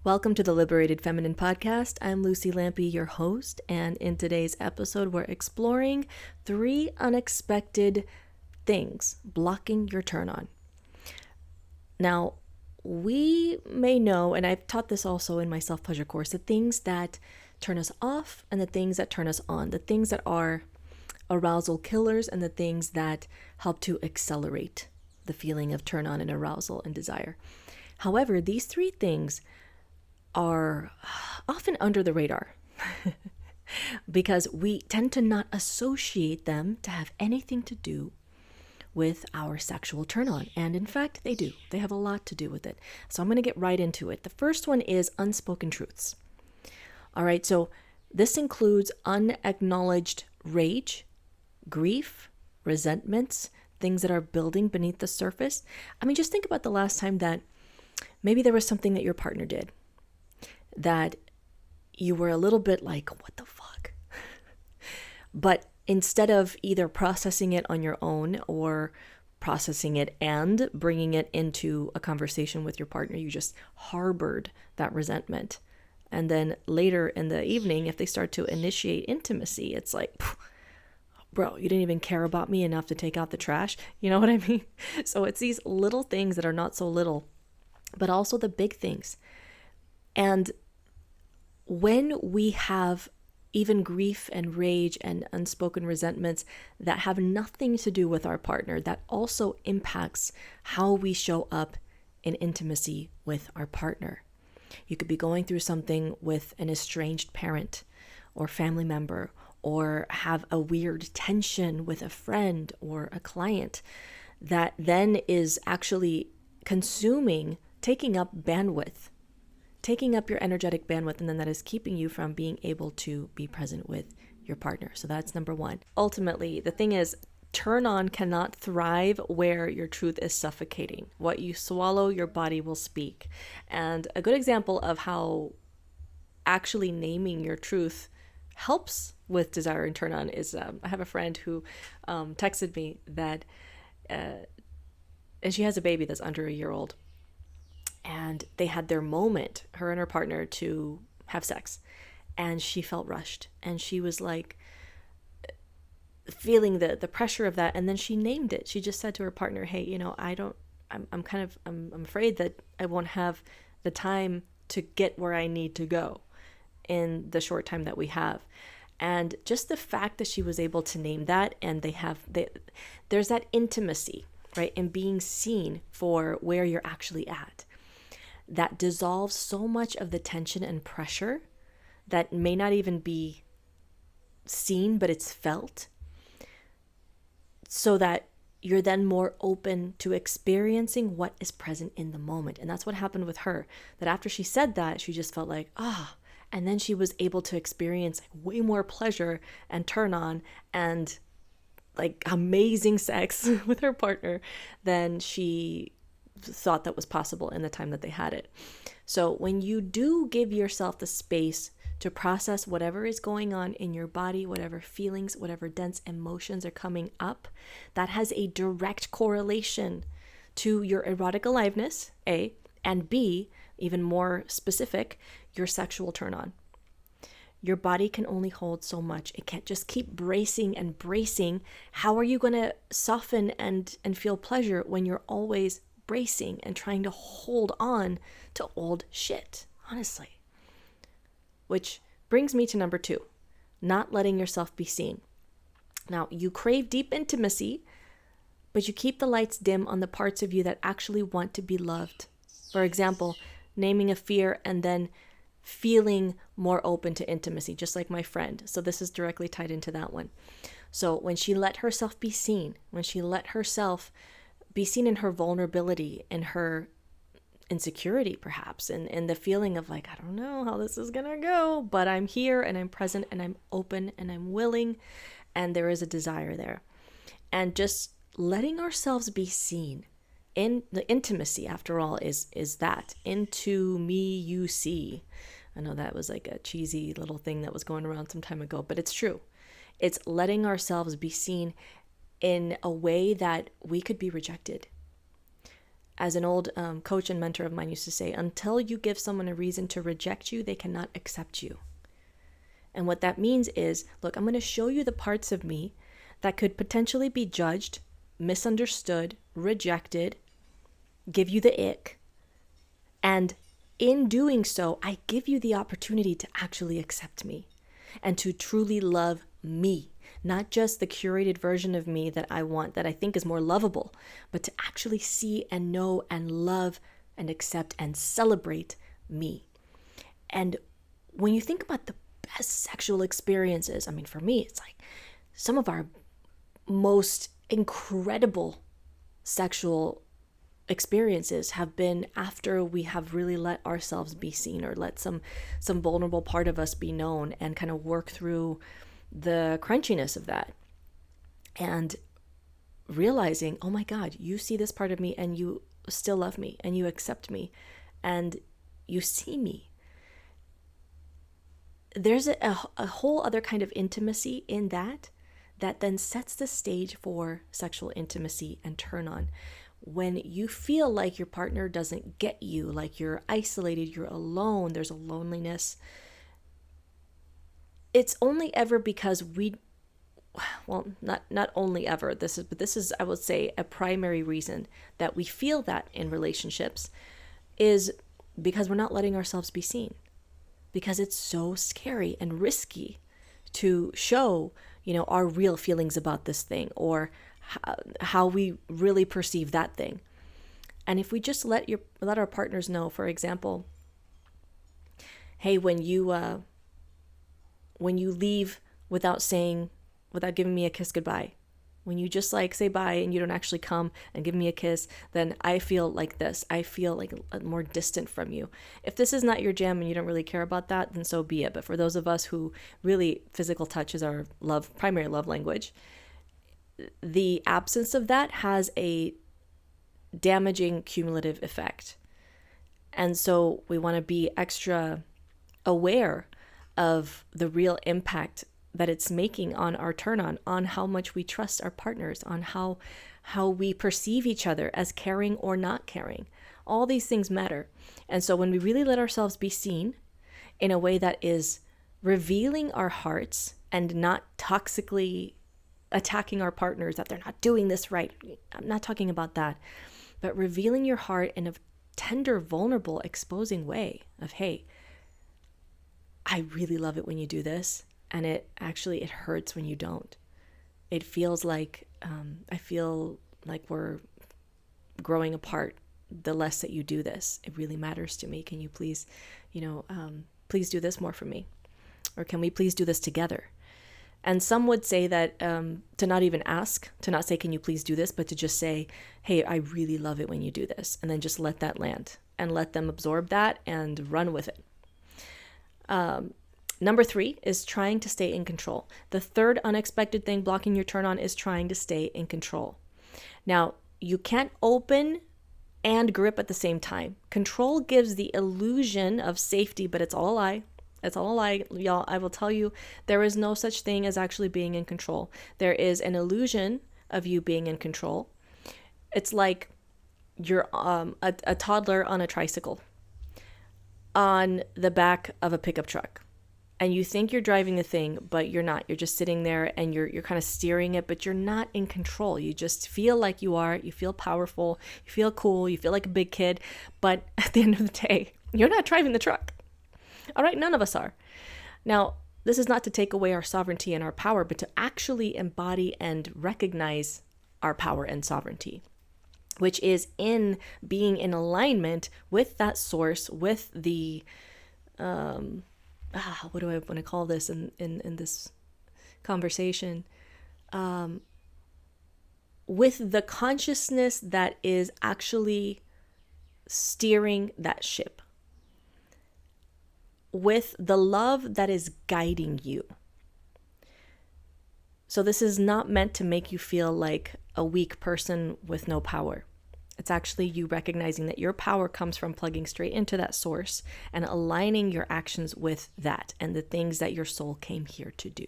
Welcome to the Liberated Feminine Podcast. I'm Lucy Lampy, your host, and in today's episode, we're exploring 3 unexpected things blocking your turn on. Now, we may know, and I've taught this also in my self-pleasure course, the things that turn us off and the things that turn us on, the things that are arousal killers and the things that help to accelerate the feeling of turn on and arousal and desire. However, these 3 things are often under the radar because we tend to not associate them to have anything to do with our sexual turn on. And in fact, they do. They have a lot to do with it. So I'm going to get right into it. The first one is unspoken truths. All right, so this includes unacknowledged rage, grief, resentments, things that are building beneath the surface. I mean, just think about the last time that maybe there was something that your partner did that you were a little bit like, what the fuck? But instead of either processing it on your own or processing it and bringing it into a conversation with your partner, you just harbored that resentment. And then later in the evening, if they start to initiate intimacy, it's like, bro, you didn't even care about me enough to take out the trash. You know what I mean? So it's these little things that are not so little, but also the big things. And when we have even grief and rage and unspoken resentments that have nothing to do with our partner, that also impacts how we show up in intimacy with our partner. You could be going through something with an estranged parent or family member, or have a weird tension with a friend or a client that then is actually taking up bandwidth, taking up your energetic bandwidth, and then that is keeping you from being able to be present with your partner. So that's number 1. Ultimately, the thing is, turn on cannot thrive where your truth is suffocating. What you swallow, your body will speak. And a good example of how actually naming your truth helps with desire and turn on is I have a friend who texted me that, and she has a baby that's under a year old. And they had their moment, her and her partner, to have sex. And she felt rushed. And she was like feeling the pressure of that. And then she named it. She just said to her partner, hey, I'm afraid that I won't have the time to get where I need to go in the short time that we have. And just the fact that she was able to name that, and there's that intimacy, right? And being seen for where you're actually at, that dissolves so much of the tension and pressure that may not even be seen, but it's felt, so that you're then more open to experiencing what is present in the moment. And that's what happened with her, that after she said that, she just felt like, and then she was able to experience way more pleasure and turn on and like amazing sex with her partner than she thought that was possible in the time that they had it. So when you do give yourself the space to process whatever is going on in your body, whatever feelings, whatever dense emotions are coming up, that has a direct correlation to your erotic aliveness, A, and B, even more specific, your sexual turn on. Your body can only hold so much. It can't just keep bracing and bracing. How are you going to soften and feel pleasure when you're always bracing and trying to hold on to old shit, honestly? Which brings me to number 2, not letting yourself be seen. Now, you crave deep intimacy, but you keep the lights dim on the parts of you that actually want to be loved. For example, naming a fear and then feeling more open to intimacy, just like my friend. So this is directly tied into that one. So when she let herself be seen, when she let herself be seen in her vulnerability, in her insecurity perhaps, and the feeling of like, I don't know how this is gonna go, but I'm here and I'm present and I'm open and I'm willing, and there is a desire there. And just letting ourselves be seen in the intimacy, after all, is that into me you see. I know that was like a cheesy little thing that was going around some time ago, but it's true. It's letting ourselves be seen in a way that we could be rejected. As an old coach and mentor of mine used to say, until you give someone a reason to reject you, they cannot accept you. And what that means is, look, I'm going to show you the parts of me that could potentially be judged, misunderstood, rejected, give you the ick. And in doing so, I give you the opportunity to actually accept me and to truly love me, not just the curated version of me that I want, that I think is more lovable, but to actually see and know and love and accept and celebrate me. And when you think about the best sexual experiences, I mean, for me, it's like some of our most incredible sexual experiences have been after we have really let ourselves be seen, or let some vulnerable part of us be known, and kind of work through the crunchiness of that, and realizing, oh my God, you see this part of me and you still love me and you accept me and you see me. There's a whole other kind of intimacy in that then sets the stage for sexual intimacy and turn on. When you feel like your partner doesn't get you, like you're isolated, you're alone, there's a loneliness, it's only ever because not only ever, this is, I would say, a primary reason that we feel that in relationships is because we're not letting ourselves be seen. Because it's so scary and risky to show, our real feelings about this thing, or how we really perceive that thing. And if we just let our partners know, for example, hey, when you leave without giving me a kiss goodbye, when you just say bye and you don't actually come and give me a kiss, then I feel like this. I feel like more distant from you. If this is not your jam and you don't really care about that, then so be it. But for those of us who really, physical touch is our primary love language, the absence of that has a damaging cumulative effect. And so we want to be extra aware of the real impact that it's making on our turn on how much we trust our partners, on how we perceive each other as caring or not caring. All these things matter. And so when we really let ourselves be seen in a way that is revealing our hearts and not toxically attacking our partners that they're not doing this right, I'm not talking about that, but revealing your heart in a tender, vulnerable, exposing way of, hey, I really love it when you do this. And it hurts when you don't. It feels like, I feel like we're growing apart the less that you do this. It really matters to me. Can you please, please do this more for me? Or can we please do this together? And some would say that to not even ask, to not say, can you please do this, but to just say, hey, I really love it when you do this. And then just let that land and let them absorb that and run with it. Number 3 is trying to stay in control. The third unexpected thing blocking your turn on is trying to stay in control. Now, you can't open and grip at the same time. Control gives the illusion of safety, but it's all a lie. It's all a lie, y'all. I will tell you, there is no such thing as actually being in control. There is an illusion of you being in control. It's like you're a toddler on a tricycle on the back of a pickup truck. And you think you're driving the thing, but you're not. You're just sitting there and you're kind of steering it, but you're not in control. You just feel like you are. You feel powerful. You feel cool. You feel like a big kid. But at the end of the day, you're not driving the truck. All right? None of us are. Now, this is not to take away our sovereignty and our power, but to actually embody and recognize our power and sovereignty, which is in being in alignment with that source, with the... what do I want to call this in this conversation? With the consciousness that is actually steering that ship. With the love that is guiding you. So this is not meant to make you feel like a weak person with no power. It's actually you recognizing that your power comes from plugging straight into that source and aligning your actions with that and the things that your soul came here to do.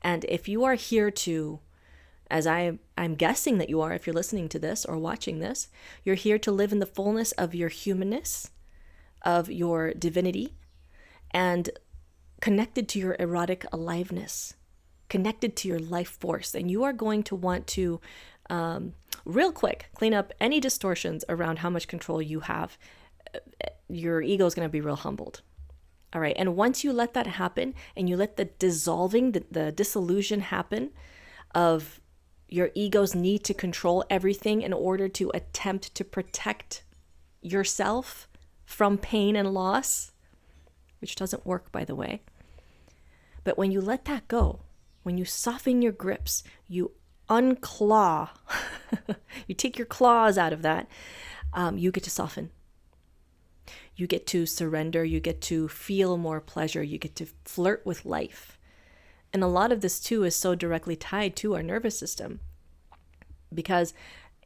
And if you are here to as I'm guessing that you are if you're listening to this or watching this. You're here to live in the fullness of your humanness, of your divinity, and connected to your erotic aliveness, connected to your life force. And you are going to want to, real quick, clean up any distortions around how much control you have. Your ego is going to be real humbled. All right. And once you let that happen and you let the dissolving, the dissolution happen of your ego's need to control everything in order to attempt to protect yourself from pain and loss, which doesn't work, by the way. But when you let that go, when you soften your grips, you unclaw, you take your claws out of that, you get to soften. You get to surrender. You get to feel more pleasure. You get to flirt with life. And a lot of this too is so directly tied to our nervous system, because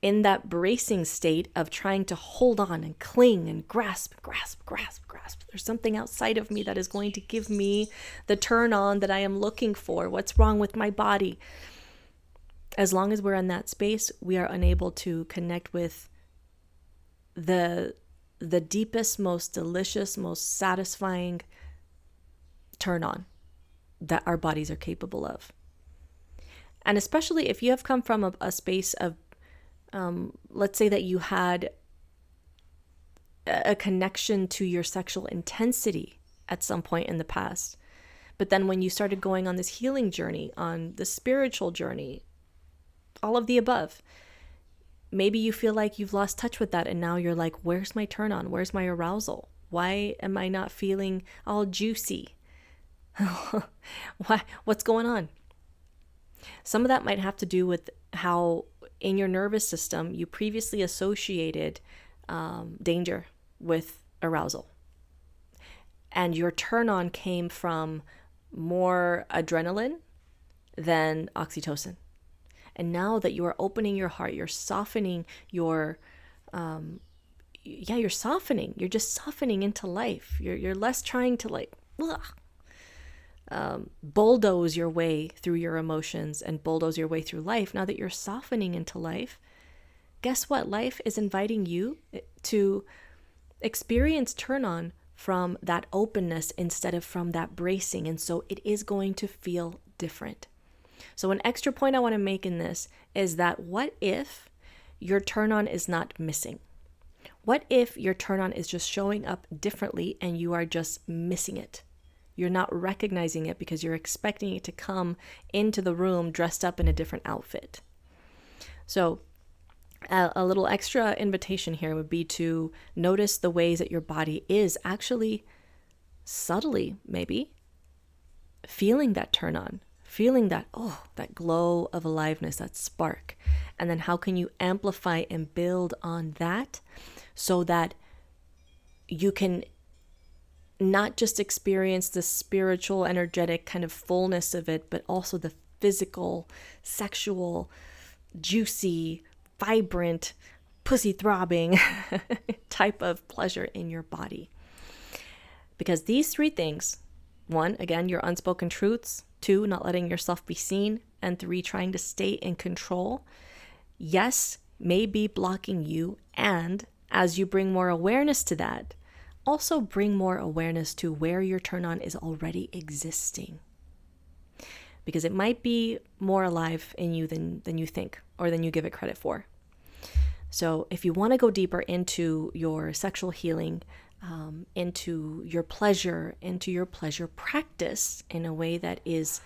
in that bracing state of trying to hold on and cling and grasp, there's something outside of me that is going to give me the turn on that I am looking for. What's wrong with my body? As long as we're in that space, we are unable to connect with the deepest, most delicious, most satisfying turn on that our bodies are capable of. And especially if you have come from a space of, let's say that you had a connection to your sexual intensity at some point in the past. But then when you started going on this healing journey, on the spiritual journey, all of the above, maybe you feel like you've lost touch with that. And now you're like, where's my turn on? Where's my arousal? Why am I not feeling all juicy? What's going on? Some of that might have to do with how in your nervous system you previously associated danger with arousal. And your turn on came from more adrenaline than oxytocin. And now that you are opening your heart, you're softening you're softening. You're just softening into life. You're less trying to bulldoze your way through your emotions and bulldoze your way through life. Now that you're softening into life, guess what? Life is inviting you to experience turn on from that openness instead of from that bracing. And so it is going to feel different. So an extra point I want to make in this is that what if your turn on is not missing? What if your turn on is just showing up differently and you are just missing it? You're not recognizing it because you're expecting it to come into the room dressed up in a different outfit. So a little extra invitation here would be to notice the ways that your body is actually subtly, maybe, feeling that turn on, feeling that, that glow of aliveness, that spark. And then how can you amplify and build on that so that you can not just experience the spiritual, energetic kind of fullness of it, but also the physical, sexual, juicy, vibrant, pussy throbbing type of pleasure in your body. Because these three things, 1, again, your unspoken truths, 2, not letting yourself be seen, and 3, trying to stay in control, yes, may be blocking you. And as you bring more awareness to that, also bring more awareness to where your turn on is already existing. Because it might be more alive in you than you think or than you give it credit for. So if you want to go deeper into your sexual healing, into your pleasure practice in a way that is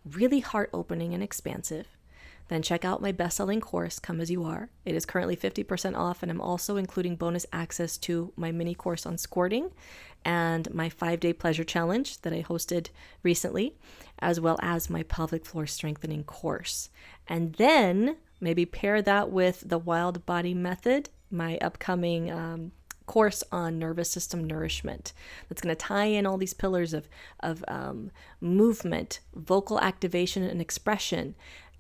really heart-opening and expansive, then check out my best-selling course, Come As You Are. It is currently 50% off, and I'm also including bonus access to my mini course on squirting and my 5-day pleasure challenge that I hosted recently, as well as my pelvic floor strengthening course. And then maybe pair that with the Wild Body Method, my upcoming course on nervous system nourishment. That's going to tie in all these pillars of movement, vocal activation and expression,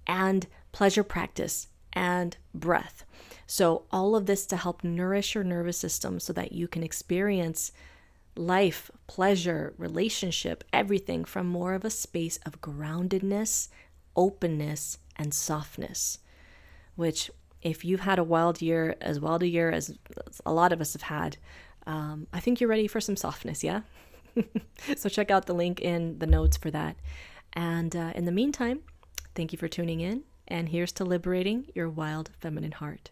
and pleasure practice and breath. So all of this to help nourish your nervous system so that you can experience life, pleasure, relationship, everything from more of a space of groundedness, openness, and softness, which if you've had a wild year as a lot of us have had, I think you're ready for some softness, yeah? So check out the link in the notes for that. And in the meantime, thank you for tuning in, and here's to liberating your wild feminine heart.